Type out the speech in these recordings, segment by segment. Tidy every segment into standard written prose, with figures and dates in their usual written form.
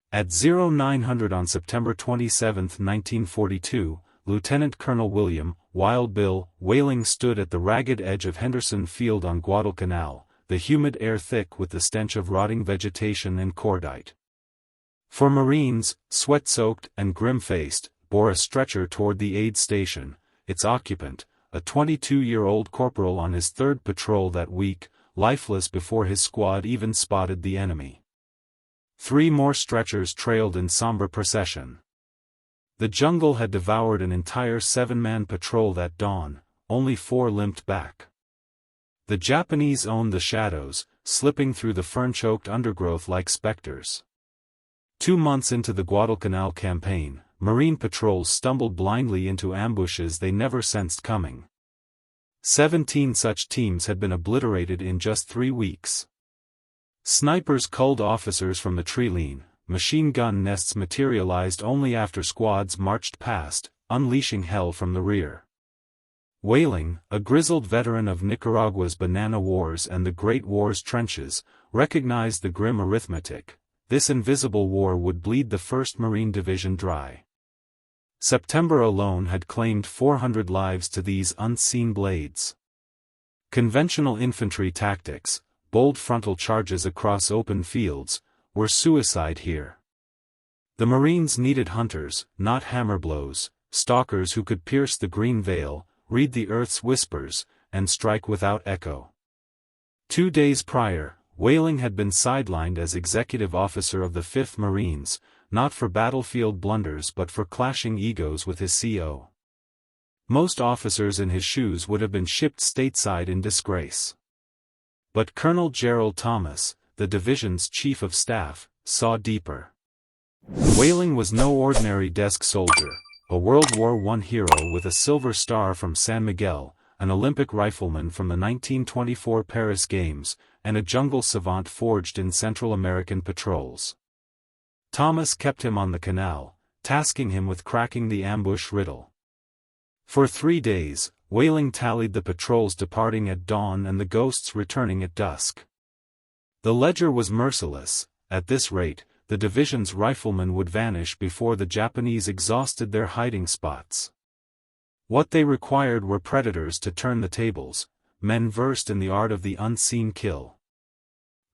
At 0900 on September 27, 1942, Lieutenant Colonel William Wild Bill Whaling stood at the ragged edge of Henderson Field on Guadalcanal, the humid air thick with the stench of rotting vegetation and cordite. Four Marines, sweat-soaked and grim-faced, bore a stretcher toward the aid station, its occupant, a 22-year-old corporal on his third patrol that week, lifeless before his squad even spotted the enemy. 3 more stretchers trailed in somber procession. The jungle had devoured an entire 7-man patrol that dawn, only 4 limped back. The Japanese owned the shadows, slipping through the fern-choked undergrowth like specters. 2 months into the Guadalcanal campaign, Marine patrols stumbled blindly into ambushes they never sensed coming. 17 such teams had been obliterated in just 3 weeks. Snipers culled officers from the treeline, machine gun nests materialized only after squads marched past, unleashing hell from the rear. Whaling, a grizzled veteran of Nicaragua's Banana Wars and the Great War's trenches, recognized the grim arithmetic: this invisible war would bleed the 1st Marine Division dry. September alone had claimed 400 lives to these unseen blades. Conventional infantry tactics, bold frontal charges across open fields, were suicide here. The Marines needed hunters, not hammer blows, stalkers who could pierce the green veil, read the earth's whispers, and strike without echo. 2 days prior, Whaling had been sidelined as executive officer of the 5th Marines, not for battlefield blunders but for clashing egos with his CO. Most officers in his shoes would have been shipped stateside in disgrace. But Colonel Gerald Thomas, the division's chief of staff, saw deeper. Whaling was no ordinary desk soldier, a World War I hero with a Silver Star from San Miguel, an Olympic rifleman from the 1924 Paris Games, and a jungle savant forged in Central American patrols. Thomas kept him on the canal, tasking him with cracking the ambush riddle. For 3 days, Whaling tallied the patrols departing at dawn and the ghosts returning at dusk. The ledger was merciless: at this rate, the division's riflemen would vanish before the Japanese exhausted their hiding spots. What they required were predators to turn the tables, men versed in the art of the unseen kill.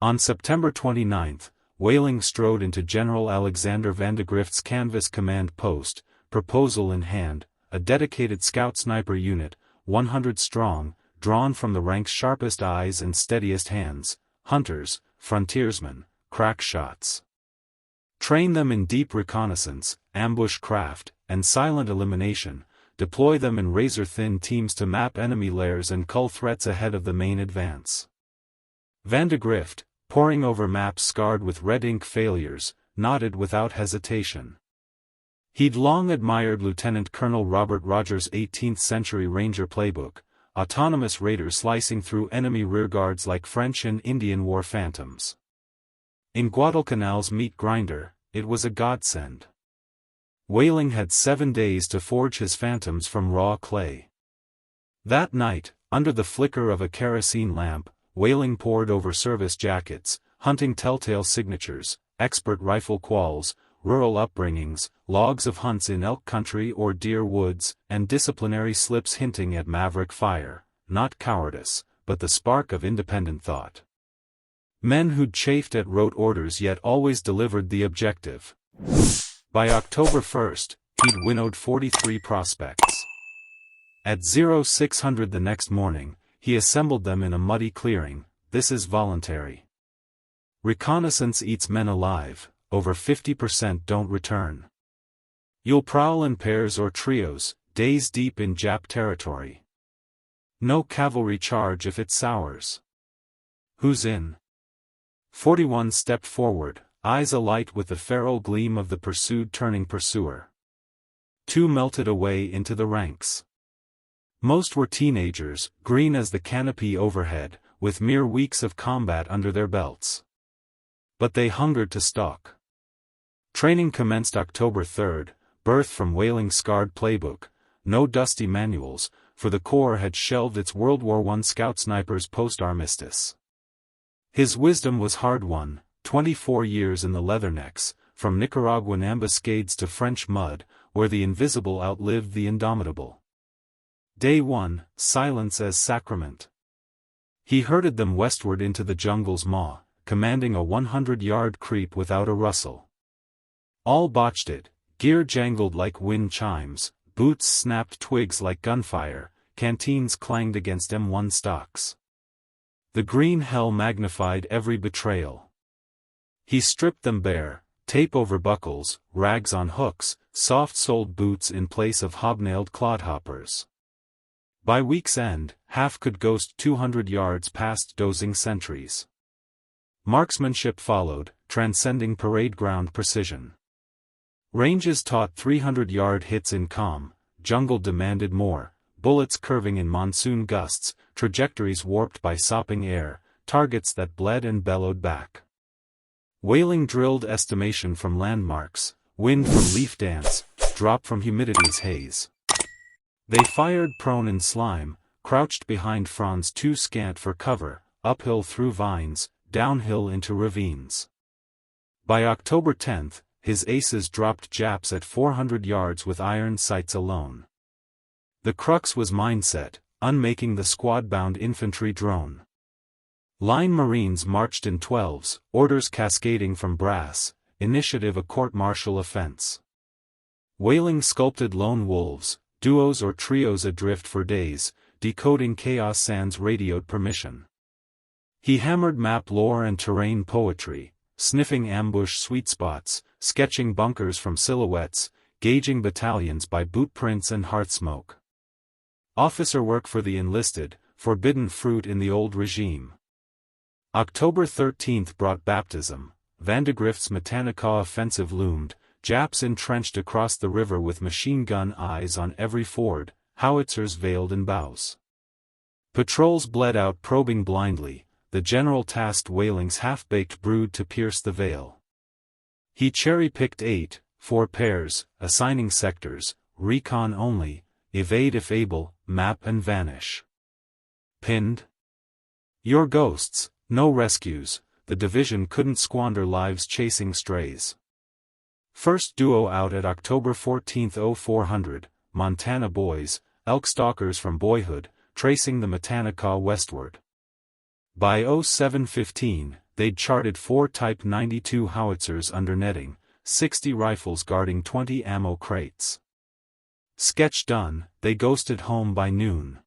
On September 29, Whaling strode into General Alexander Vandegrift's canvas command post, proposal in hand, a dedicated scout sniper unit, 100 strong, drawn from the rank's sharpest eyes and steadiest hands, hunters, frontiersmen, crack shots. Train them in deep reconnaissance, ambush craft, and silent elimination, deploy them in razor-thin teams to map enemy lairs and cull threats ahead of the main advance. Vandegrift, poring over maps scarred with red ink failures, nodded without hesitation. He'd long admired Lieutenant Colonel Robert Rogers' 18th-century Ranger playbook, autonomous raiders slicing through enemy rearguards like French and Indian war phantoms. In Guadalcanal's meat grinder, it was a godsend. Whaling had 7 days to forge his phantoms from raw clay. That night, under the flicker of a kerosene lamp, Whaling pored over service jackets, hunting telltale signatures, expert rifle quals, rural upbringings, logs of hunts in elk country or deer woods, and disciplinary slips hinting at maverick fire, not cowardice, but the spark of independent thought. Men who'd chafed at rote orders yet always delivered the objective. By October 1st, he'd winnowed 43 prospects. At 0600 the next morning, he assembled them in a muddy clearing. This is voluntary. Reconnaissance eats men alive, over 50% don't return. You'll prowl in pairs or trios, days deep in Jap territory. No cavalry charge if it sours. Who's in? 41 stepped forward, eyes alight with the feral gleam of the pursued turning pursuer. 2 melted away into the ranks. Most were teenagers, green as the canopy overhead, with mere weeks of combat under their belts. But they hungered to stalk. Training commenced October 3rd, birthed from Whaling's scarred playbook, no dusty manuals, for the Corps had shelved its World War I scout snipers post-armistice. His wisdom was hard-won, 24 years in the Leathernecks, from Nicaraguan ambuscades to French mud, where the invisible outlived the indomitable. Day 1, silence as sacrament. He herded them westward into the jungle's maw, commanding a 100-yard creep without a rustle. All botched it, gear jangled like wind chimes, boots snapped twigs like gunfire, canteens clanged against M1 stocks. The green hell magnified every betrayal. He stripped them bare, tape over buckles, rags on hooks, soft-soled boots in place of hobnailed clodhoppers. By week's end, half could ghost 200 yards past dozing sentries. Marksmanship followed, transcending parade ground precision. Ranges taught 300-yard hits in calm, jungle demanded more, bullets curving in monsoon gusts, trajectories warped by sopping air, targets that bled and bellowed back. Wailing drilled estimation from landmarks, wind from leaf dance, drop from humidity's haze. They fired prone in slime, crouched behind fronds too scant for cover, uphill through vines, downhill into ravines. By October 10th, his aces dropped Japs at 400 yards with iron sights alone. The crux was mindset, unmaking the squad-bound infantry drone. Line Marines marched in 12s, orders cascading from brass, initiative a court-martial offense. Wailing sculpted lone wolves, duos or trios adrift for days, decoding chaos sans radioed permission. He hammered map lore and terrain poetry, sniffing ambush sweet spots, sketching bunkers from silhouettes, gauging battalions by boot prints and hearth smoke. Officer work for the enlisted, forbidden fruit in the old regime. October 13th brought baptism, Vandegrift's Matanikau offensive loomed, Japs entrenched across the river with machine gun eyes on every ford, howitzers veiled in bows. Patrols bled out probing blindly, the general tasked Whaling's half-baked brood to pierce the veil. He cherry-picked 4 pairs, assigning sectors, recon only, evade if able, map and vanish. Pinned? Your ghosts, no rescues, the division couldn't squander lives chasing strays. First duo out at October 14th 0400, Montana boys, elk stalkers from boyhood, tracing the Matanikau westward. By 0715, they'd charted 4 Type 92 howitzers under netting, 60 rifles guarding 20 ammo crates. Sketch done, they ghosted home by noon.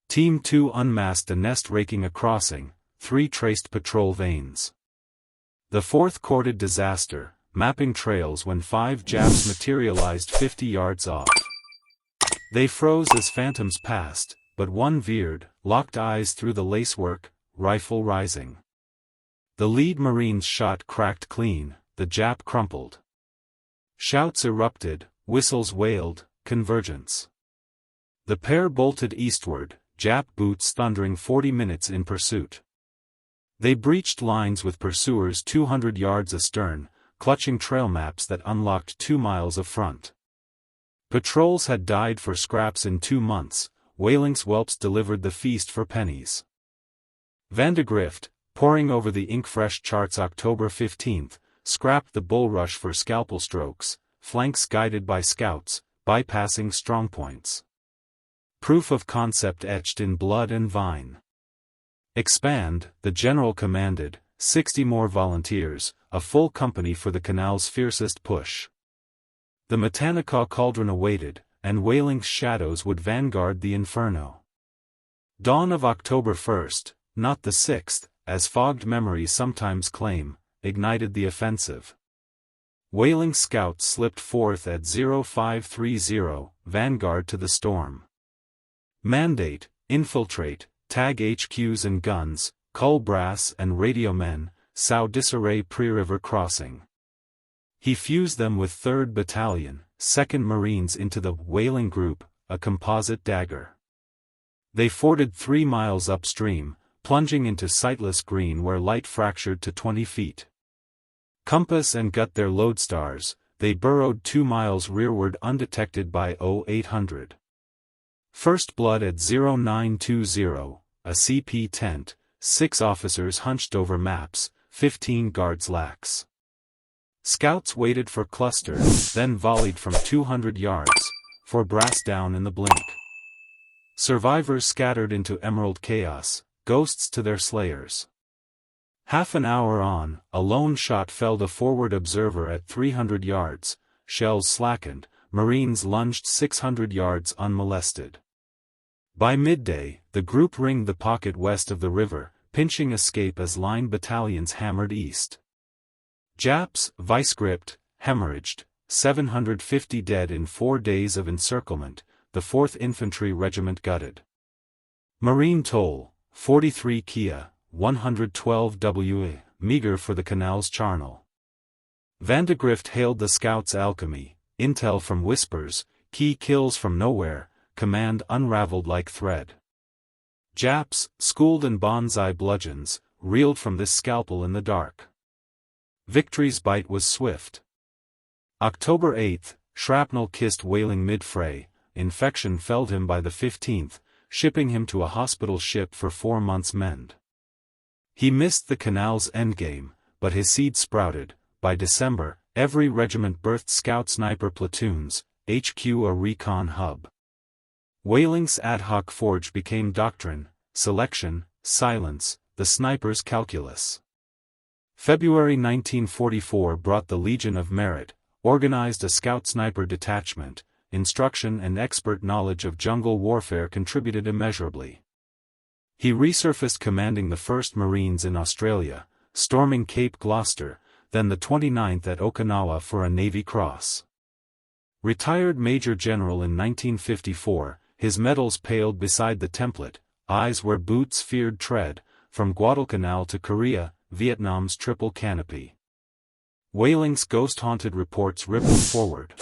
Team 2 unmasked a nest raking a crossing, 3 traced patrol veins. The 4th courted disaster, mapping trails when 5 Japs materialized 50 yards off. They froze as phantoms passed, but one veered, locked eyes through the lacework, rifle rising. The lead Marine's shot cracked clean, the Jap crumpled. Shouts erupted, whistles wailed, convergence. The pair bolted eastward, Jap boots thundering 40 minutes in pursuit. They breached lines with pursuers 200 yards astern, clutching trail maps that unlocked 2 miles of front. Patrols had died for scraps in 2 months, Whaling's whelps delivered the feast for pennies. Vandegrift, poring over the ink-fresh charts October 15th, scrapped the bull rush for scalpel strokes, flanks guided by scouts, bypassing strongpoints. Proof of concept etched in blood and vine. Expand, the general commanded, 60 more volunteers, a full company for the canal's fiercest push. The Matanikau cauldron awaited, and Whaling's shadows would vanguard the inferno. Dawn of October 1st, not the 6th, as fogged memories sometimes claim, ignited the offensive. Whaling scouts slipped forth at 0530, vanguard to the storm. Mandate, infiltrate, tag HQs and guns, cull brass and radio men, sow disarray pre-river crossing. He fused them with 3rd Battalion, 2nd Marines into the Whaling Group, a composite dagger. They forded 3 miles upstream, plunging into sightless green where light fractured to 20 feet. Compass and gut their lodestars, they burrowed 2 miles rearward undetected by 0800. First blood at 0920, a CP tent, 6 officers hunched over maps, 15 guards lax. Scouts waited for cluster, then volleyed from 200 yards, for brass down in the blink. Survivors scattered into emerald chaos, ghosts to their slayers. Half an hour on, a lone shot felled a forward observer at 300 yards, shells slackened, Marines lunged 600 yards unmolested. By midday, the group ringed the pocket west of the river, pinching escape as line battalions hammered east. Japs, vice-gripped, hemorrhaged, 750 dead in 4 days of encirclement, the 4th Infantry Regiment gutted. Marine toll, 43 Kia, 112 WWII, meager for the canal's charnel. Vandegrift hailed the scouts' alchemy, intel from whispers, key kills from nowhere, command unraveled like thread. Japs, schooled in Banzai bludgeons, reeled from this scalpel in the dark. Victory's bite was swift. October 8, shrapnel kissed Whaling mid-fray, infection felled him by the 15th, shipping him to a hospital ship for 4 months' mend. He missed the canal's endgame, but his seed sprouted. By December, every regiment birthed scout sniper platoons, HQ a recon hub. Whaling's ad hoc forge became doctrine, selection, silence, the sniper's calculus. February 1944 brought the Legion of Merit, organized a scout sniper detachment, instruction and expert knowledge of jungle warfare contributed immeasurably. He resurfaced commanding the 1st Marines in Australia, storming Cape Gloucester, then the 29th at Okinawa for a Navy Cross. Retired Major General in 1954, his medals paled beside the template, eyes where boots feared tread, from Guadalcanal to Korea, Vietnam's triple canopy. Whaling's ghost-haunted reports rippled forward.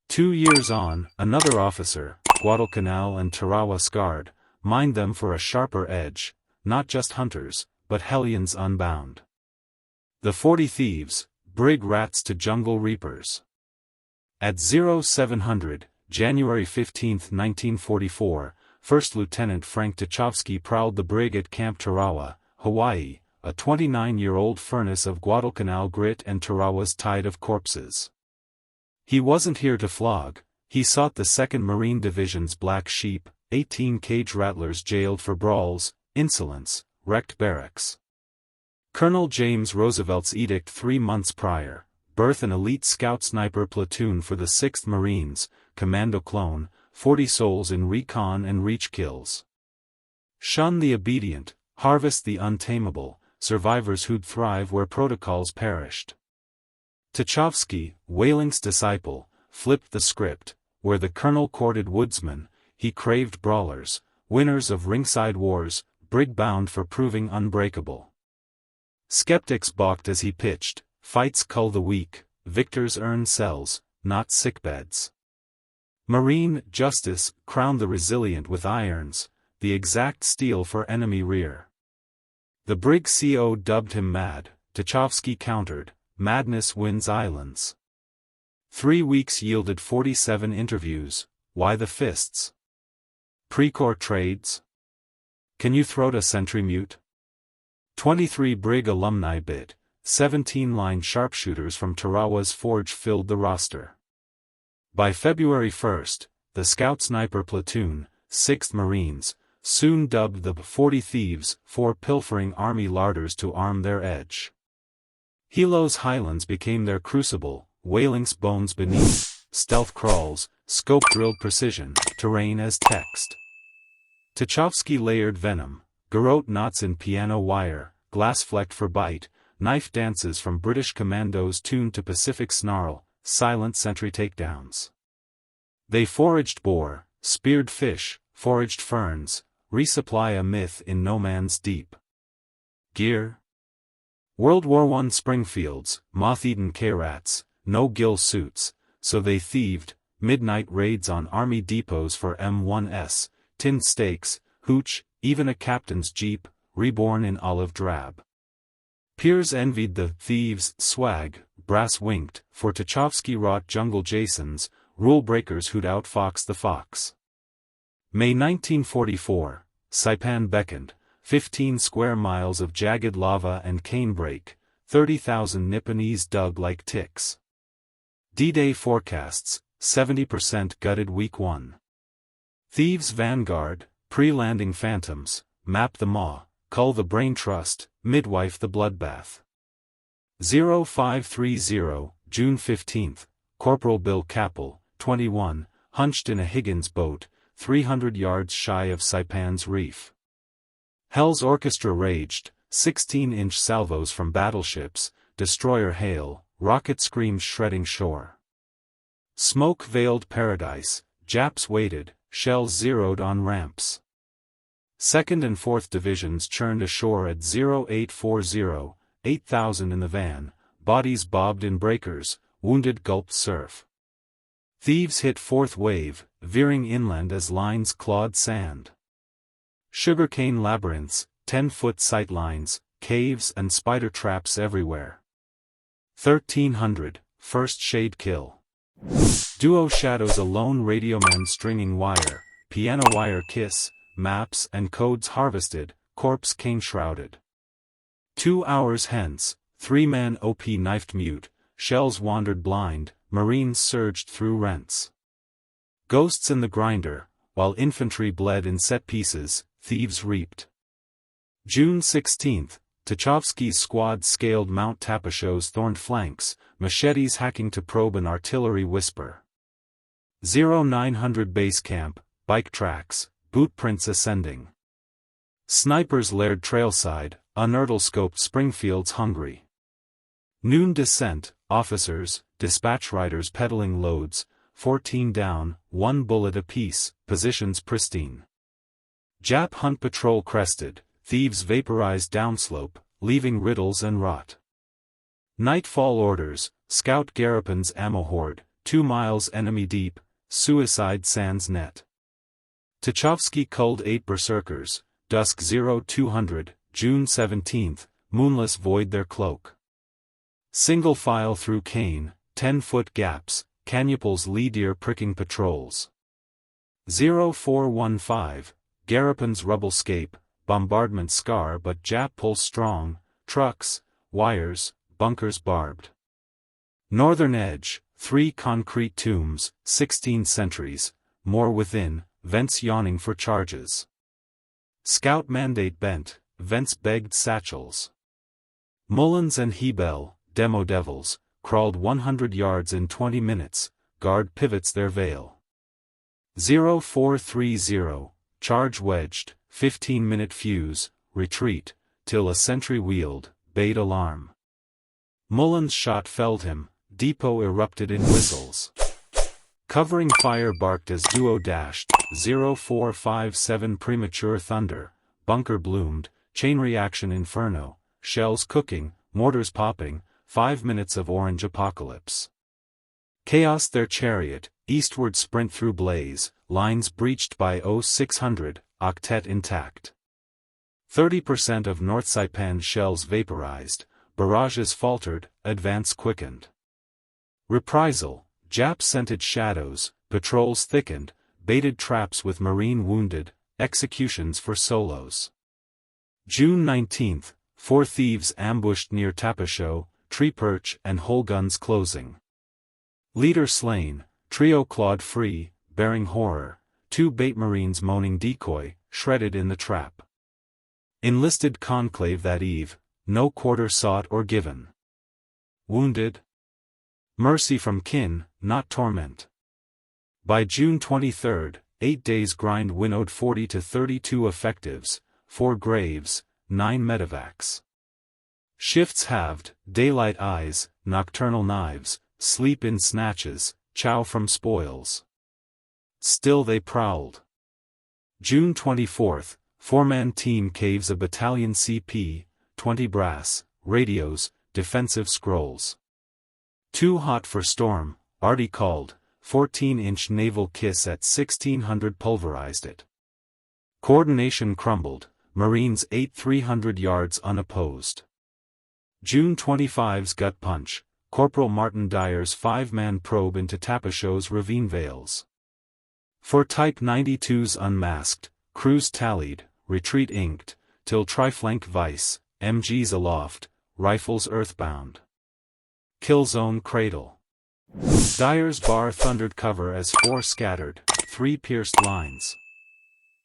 2 years on, another officer, Guadalcanal and Tarawa scarred, mined them for a sharper edge, not just hunters, but hellions unbound. The 40 thieves, Brig rats to jungle reapers. At 0700, January 15, 1944, First Lieutenant Frank Tachovsky prowled the brig at Camp Tarawa, Hawaii, a 29-year-old furnace of Guadalcanal grit and Tarawa's tide of corpses. He wasn't here to flog, he sought the 2nd Marine Division's black sheep, 18 cage rattlers jailed for brawls, insolence, wrecked barracks. Colonel James Roosevelt's edict 3 months prior, birth an elite scout sniper platoon for the 6th Marines, commando clone, 40 souls in recon and reach kills. Shun the obedient, harvest the untamable, survivors who'd thrive where protocols perished. Tachovsky, Whaling's disciple, flipped the script, where the colonel courted woodsmen, he craved brawlers, winners of ringside wars, brig-bound for proving unbreakable. Skeptics balked as he pitched, fights cull the weak, victors earn cells, not sickbeds. Marine justice crowned the resilient with irons, the exact steel for enemy rear. The brig CO dubbed him mad, Tachovsky countered, madness wins islands. 3 weeks yielded 47 interviews, why the fists? Precorps trades? Can you throat a sentry mute? 23 brig alumni bid, 17 line sharpshooters from Tarawa's forge filled the roster. By February 1, the scout sniper platoon, 6th Marines, soon dubbed the 40 Thieves, for pilfering army larders to arm their edge. Hilo's highlands became their crucible, Whaling's bones beneath, stealth crawls, scope-drilled precision, terrain as text. Tachovsky layered venom, garrote knots in piano wire, glass-flecked for bite, knife dances from British commandos tuned to Pacific snarl, silent sentry takedowns. They foraged boar, speared fish, foraged ferns, resupply a myth in no man's deep. Gear? World War I Springfields, moth-eaten K-rats, no gill suits, so they thieved, midnight raids on army depots for M1S, tinned steaks, hooch, even a captain's jeep, reborn in olive drab. Peers envied the thieves' swag, brass-winked, for Tachovsky wrought jungle Jasons, rule-breakers who'd outfox the fox. May 1944, Saipan beckoned, 15 square miles of jagged lava and canebrake, 30,000 Nipponese dug like ticks. D-Day forecasts, 70% gutted week 1. Thieves vanguard, pre-landing phantoms, map the maw, cull the brain trust, midwife the bloodbath. 0530, June 15, Corporal Bill Capel, 21, hunched in a Higgins boat, 300 yards shy of Saipan's reef. Hell's orchestra raged, 16-inch salvos from battleships, destroyer hail, rocket screams shredding shore. Smoke-veiled paradise, Japs waited, shells zeroed on ramps. 2nd and 4th Divisions churned ashore at 0840, 8,000 in the van, bodies bobbed in breakers, wounded gulped surf. Thieves hit 4th wave, veering inland as lines clawed sand. Sugarcane labyrinths, 10-foot sight lines, caves and spider traps everywhere. 1300, first shade kill. Duo shadows a lone radioman stringing wire, piano wire kiss, maps and codes harvested, corpse cane shrouded. 2 hours hence, 3-man OP knifed mute, shells wandered blind, marines surged through rents. Ghosts in the grinder, while infantry bled in set pieces, thieves reaped. June 16, Tachovsky's squad scaled Mount Tapachow's thorned flanks, machetes hacking to probe an artillery whisper. 0900 base camp, bike tracks, boot prints ascending. Snipers layered trailside, unertle-scoped Springfield's hungry. Noon descent, officers, dispatch riders peddling loads, 14 down, 1 bullet apiece, positions pristine. Jap hunt patrol crested, thieves vaporized downslope, leaving riddles and rot. Nightfall orders, scout Garapan's ammo hoard, 2 miles enemy deep, suicide sands net. Tachovsky culled 8 berserkers, dusk 0200, June 17, moonless void their cloak. Single file through cane, 10-foot gaps, canuples lead ear pricking patrols. 0415, Garapan's rubble scape, bombardment scar but Jap pulse strong, trucks, wires, bunkers barbed. Northern edge, 3 concrete tombs, 16 sentries, more within, vents yawning for charges. Scout mandate bent, vents begged satchels. Mullins and Hebel, demo devils, crawled 100 yards in 20 minutes, guard pivots their veil. 0430, charge wedged, 15-minute fuse, retreat, till a sentry wheeled, bade alarm. Mullins' shot felled him, depot erupted in whistles. Covering fire barked as duo dashed, 0457 premature thunder, bunker bloomed, chain reaction inferno, shells cooking, mortars popping, 5 minutes of orange apocalypse. Chaos their chariot, eastward sprint through blaze, lines breached by 0600, octet intact. 30% of North Saipan shells vaporized, barrages faltered, advance quickened. Reprisal, Jap scented shadows, patrols thickened, baited traps with marine wounded, executions for solos. June 19, 4 thieves ambushed near Tapachow, tree perch and whole guns closing. Leader slain, trio clawed free, bearing horror, 2 bait marines moaning decoy, shredded in the trap. Enlisted conclave that eve, no quarter sought or given. Wounded? Mercy from kin, not torment. By June 23, 8 days grind winnowed 40 to 32 effectives, 4 graves, 9 medevacs. Shifts halved, daylight eyes, nocturnal knives, sleep in snatches, chow from spoils. Still they prowled. June 24, 4-man team caves a battalion CP, 20 brass, radios, defensive scrolls. Too hot for storm, Artie called, 14-inch naval kiss at 1600 pulverized it. Coordination crumbled, Marines ate 300 yards unopposed. June 25's gut punch, Corporal Martin Dyer's 5-man probe into Tapachow's ravine vales. For Type 92's unmasked, crews tallied, retreat inked, till triflank vice, MGs aloft, rifles earthbound. Killzone cradle. Dyer's bar thundered cover as 4 scattered, 3 pierced lines.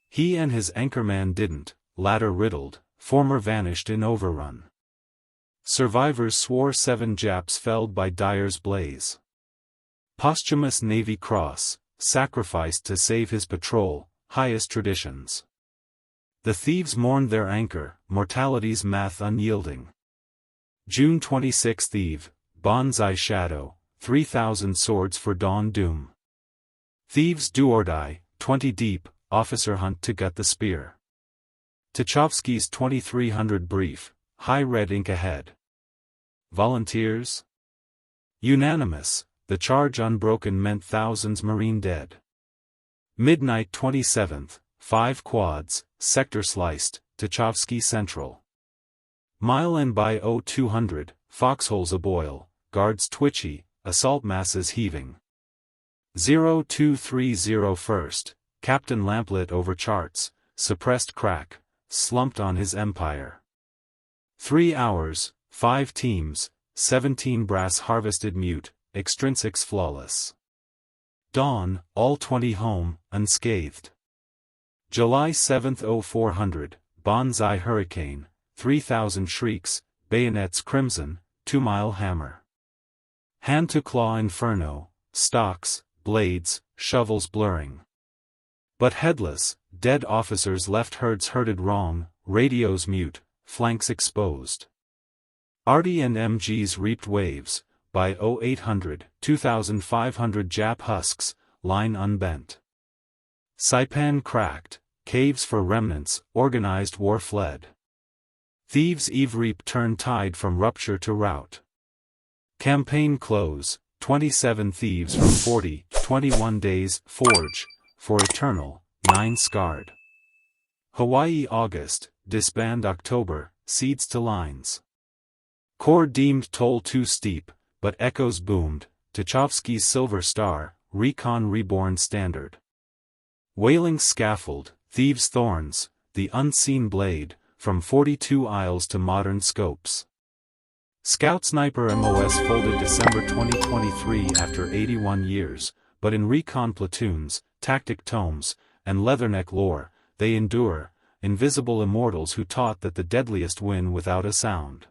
He and his anchorman didn't, latter riddled, former vanished in overrun. Survivors swore 7 Japs felled by Dyer's blaze. Posthumous Navy Cross, sacrificed to save his patrol, highest traditions. The thieves mourned their anchor, mortality's math unyielding. June 26 Eve, Banzai Shadow, 3,000 swords for dawn doom. Thieves do or die, 20 deep, officer hunt to gut the spear. Tachovsky's 2300 brief, high red ink ahead. Volunteers? Unanimous, the charge unbroken meant thousands marine dead. Midnight 27th, 5 quads, sector sliced, Tachovsky Central. Mile and by 0200, foxholes aboil, guards twitchy, assault masses heaving. 0230 first, Captain Lamplit over charts, suppressed crack, slumped on his empire. 3 hours, 5 teams, 17 brass harvested mute, extrinsics flawless. Dawn, all 20 home, unscathed. July 7th 0400, Banzai Hurricane, 3,000 shrieks, bayonets crimson, 2-mile hammer. Hand to claw inferno, stalks, blades, shovels blurring. But headless, dead officers left herds herded wrong, radios mute, flanks exposed. RD and MGs reaped waves, by 0800, 2,500 Jap husks, line unbent. Saipan cracked, caves for remnants, organized war fled. Thieves Eve reap turn tide from rupture to rout. Campaign close, 27 thieves from 40, 21 days, forge, for eternal, 9 scarred. Hawaii August, disband October, seeds to lines. Corps deemed toll too steep, but echoes boomed, Tachovsky's silver star, recon reborn standard. Wailing scaffold, thieves' thorns, the unseen blade, from 42 aisles to modern scopes. Scout Sniper MOS folded December 2023 after 81 years, but in recon platoons, tactic tomes, and leatherneck lore, they endure, invisible immortals who taught that the deadliest win without a sound.